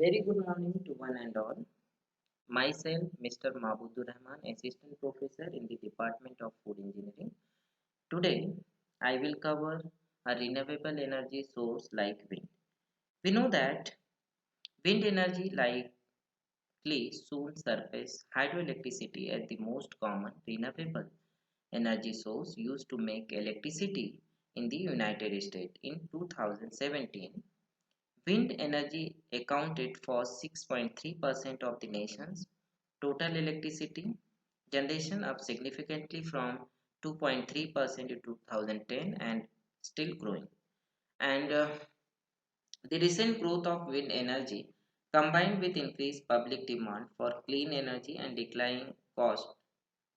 Very good morning to one and all. Myself, Mr. Mabudur Rahman, Assistant Professor in the Department of Food Engineering. Today, I will cover a renewable energy source like wind. We know that wind energy likely soon surpass hydroelectricity as the most common renewable energy source used to make electricity in the United States. In 2017, wind energy accounted for 6.3% of the nation's total electricity generation, up significantly from 2.3% in 2010 and still growing. And the recent growth of wind energy, combined with increased public demand for clean energy and declining cost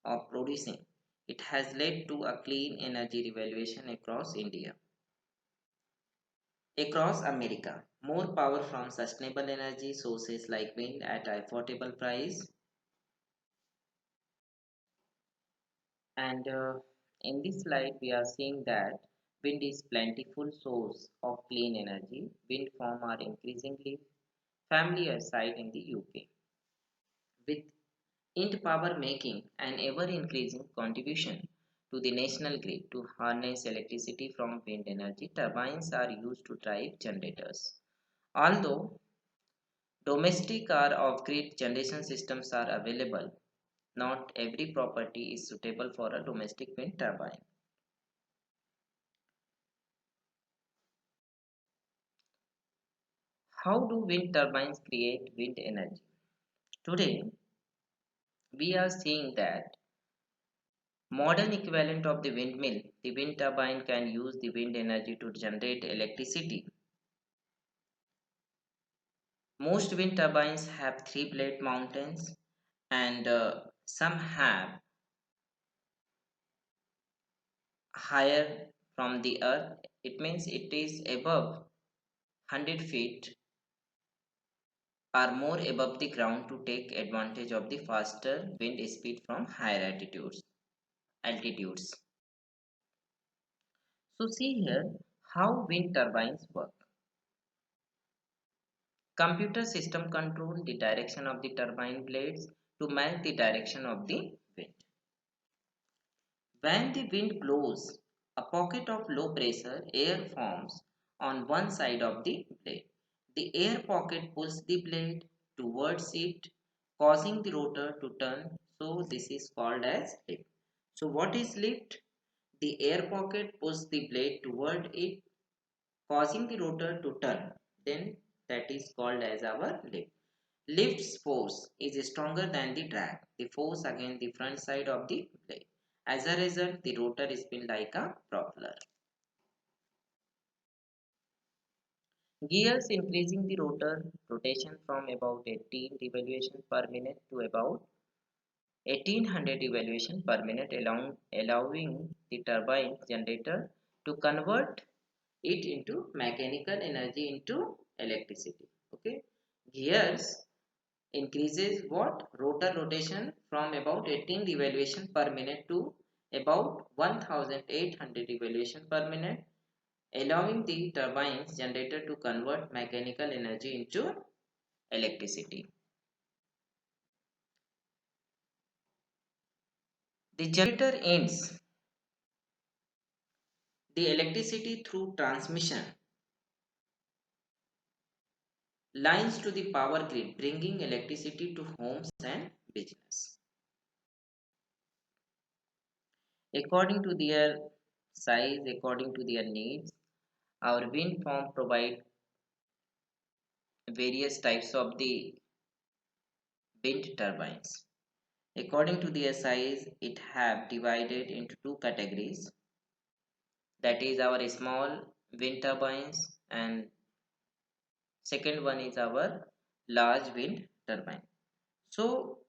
of producing, it has led to a clean energy revolution across India. Across America, more power from sustainable energy sources like wind at affordable price. And in this slide, we are seeing that wind is plentiful source of clean energy. Wind farm are increasingly familiar sight in the UK, with wind power making an ever-increasing contribution to the national grid. To harness electricity from wind energy, turbines are used to drive generators. Although domestic or off-grid generation systems are available, not every property is suitable for a domestic wind turbine. How do wind turbines create wind energy? Today, we are seeing that modern equivalent of the windmill, the wind turbine can use the wind energy to generate electricity. Most wind turbines have three blade mountains and some have higher from the earth. It means it is above 100 feet or more above the ground to take advantage of the faster wind speed from higher altitudes. So see here how wind turbines work. Computer system control the direction of the turbine blades to match the direction of the wind. When the wind blows, a pocket of low pressure air forms on one side of the blade. The air pocket pulls the blade towards it, causing the rotor to turn. So this is called as lift. So what is lift? The air pocket pulls the blade toward it, causing the rotor to turn. Then that is called as our lift. Lift's force is stronger than the drag, the force against the front side of the blade. As a result, the rotor spins like a propeller. Gears increasing the rotor rotation from about 18 revolutions per minute to about 1800 revolutions per minute, allowing the turbine generator to convert it into mechanical energy into electricity. Okay, gears increases what rotor rotation from about 18 revolution per minute to about 1800 revolution per minute, allowing the turbine's generator to convert mechanical energy into electricity. The generator ends the electricity through transmission lines to the power grid, bringing electricity to homes and business. According to their size, according to their needs, our wind farm provide various types of the wind turbines. According to their size, it have divided into two categories. That is our small wind turbines and second one is our large wind turbine. So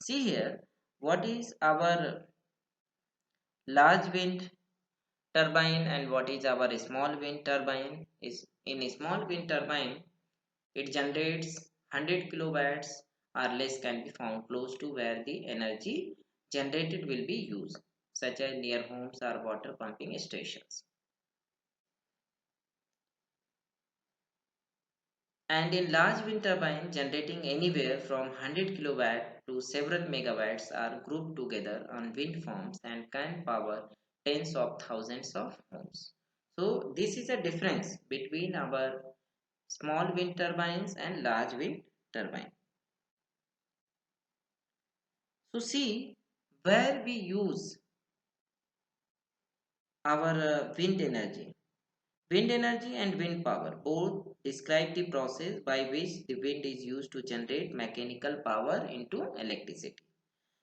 see here what is our large wind turbine and what is our small wind turbine. Is in a small wind turbine it generates 100 kilowatts or less can be found close to where the energy generated will be used, such as near homes or water pumping stations. And in large wind turbine generating anywhere from 100 kilowatt to several megawatts are grouped together on wind farms and can power tens of thousands of homes. So this is a difference between our small wind turbines and large wind turbine. So see where we use our wind energy. Wind energy and wind power both describe the process by which the wind is used to generate mechanical power into electricity.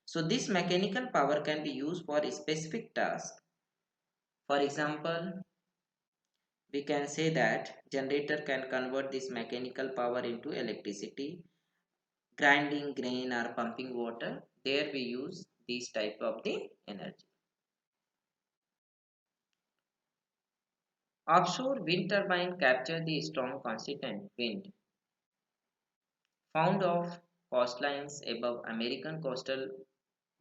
So this mechanical power can be used for a specific task. For example, we can say that generator can convert this mechanical power into electricity, grinding grain or pumping water. There we use this type of the energy. Offshore wind turbine capture the strong constant wind found off coastlines above American coastal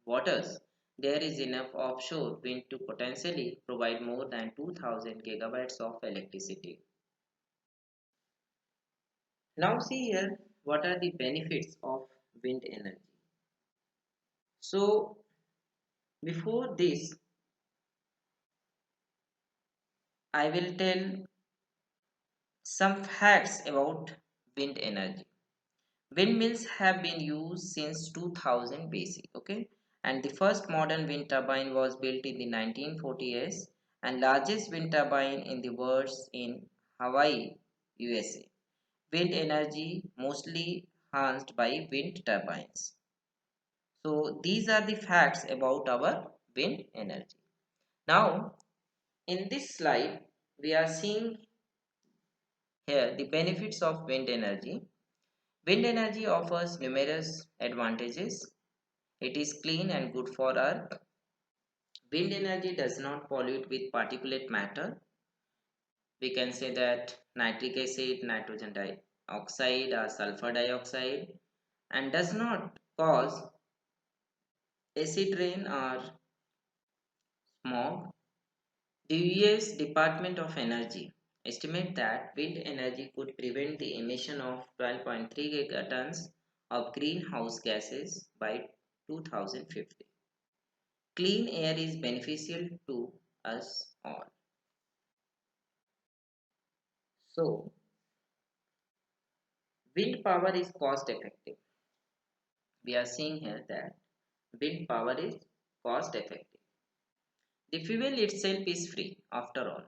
waters. There is enough offshore wind to potentially provide more than 2000 gigawatts of electricity. Now see here what are the benefits of wind energy. So before this I will tell some facts about wind energy. Windmills have been used since 2000 BC, okay? And the first modern wind turbine was built in the 1940s and largest wind turbine in the world in Hawaii, USA. Wind energy mostly harnessed by wind turbines. So these are the facts about our wind energy. Now in this slide we are seeing here the benefits of wind energy. Wind energy offers numerous advantages. It is clean and good for Earth. Wind energy does not pollute with particulate matter. We can say that nitric acid, nitrogen dioxide or sulfur dioxide, and does not cause acid rain or smog. The US Department of Energy estimate that wind energy could prevent the emission of 12.3 gigatons of greenhouse gases by 2050. Clean air is beneficial to us all. So, wind power is cost effective. We are seeing here that wind power is cost effective. The fuel itself is free after all.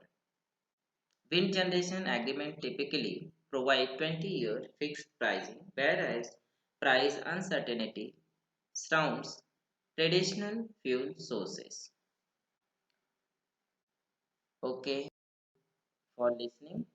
Wind generation agreement typically provide 20-year fixed pricing, whereas price uncertainty surrounds traditional fuel sources. Okay, for listening.